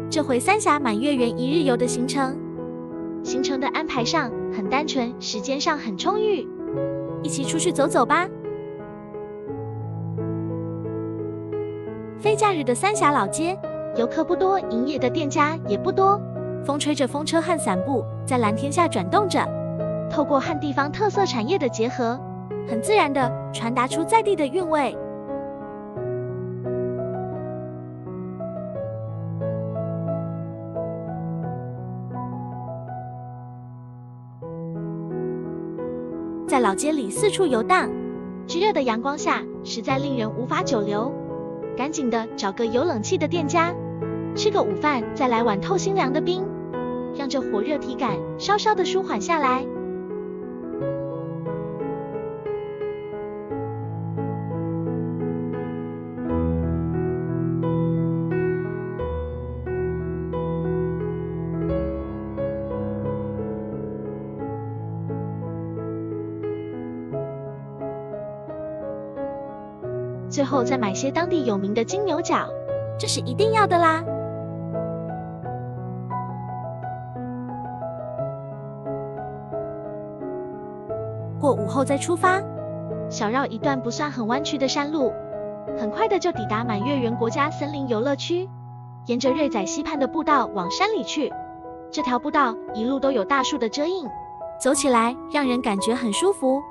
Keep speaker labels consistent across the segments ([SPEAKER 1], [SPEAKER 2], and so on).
[SPEAKER 1] 这回三峡满月园一日游的行程。行程的安排上很单纯，时间上很充裕，一起出去走走吧。非假日的三峡老街，游客不多，营业的店家也不多。风吹着风车和伞布在蓝天下转动着，透过和地方特色产业的结合，很自然地传达出在地的韵味。在老街里四处游荡，炙热的阳光下实在令人无法久留，赶紧的找个有冷气的店家，吃个午饭，再来碗透心凉的冰，让这火热体感稍稍的舒缓下来。最后再买些当地有名的金牛角，这是一定要的啦。过午后再出发，小绕一段不算很弯曲的山路，很快的就抵达满月园国家森林游乐区。沿着瑞仔溪畔的步道往山里去，这条步道一路都有大树的遮映，走起来让人感觉很舒服，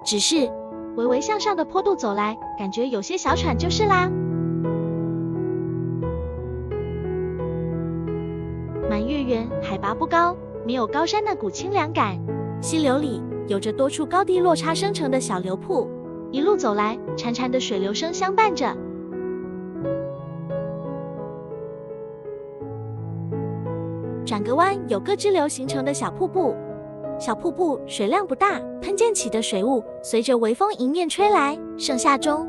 [SPEAKER 1] 只是微微向上的坡度走来，感觉有些小喘就是啦。满月园海拔不高，没有高山那股清凉感，溪流里有着多处高低落差生成的小流瀑，一路走来，潺潺的水流声相伴着。转个弯有个支流形成的小瀑布，小瀑布水量不大，喷溅起的水雾随着微风迎面吹来，盛夏中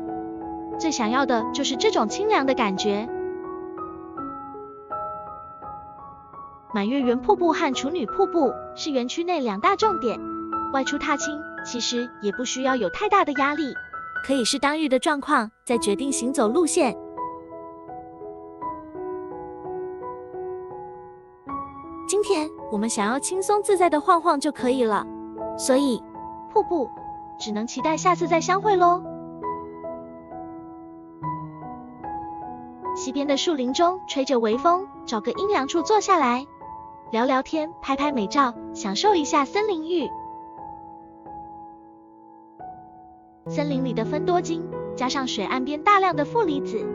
[SPEAKER 1] 最想要的就是这种清凉的感觉。满月园瀑布和处女瀑布是园区内两大重点，外出踏青其实也不需要有太大的压力，可以视当日的状况再决定行走路线。今天我们想要轻松自在的晃晃就可以了，所以瀑布只能期待下次再相会咯。溪边的树林中吹着微风，找个阴凉处坐下来，聊聊天，拍拍美照，享受一下森林浴。森林里的芬多精加上水岸边大量的负离子，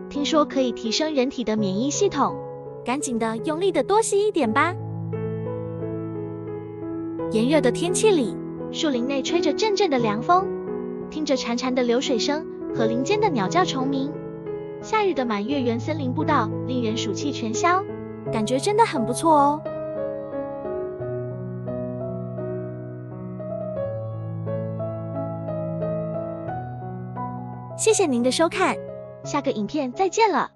[SPEAKER 1] 听说可以提升人体的免疫系统，赶紧的用力的多吸一点吧。炎热的天气里，树林内吹着阵阵的凉风，听着潺潺的流水声和林间的鸟叫虫鸣，夏日的满月园森林步道令人暑气全消，感觉真的很不错哦。谢谢您的收看，下个影片再见了。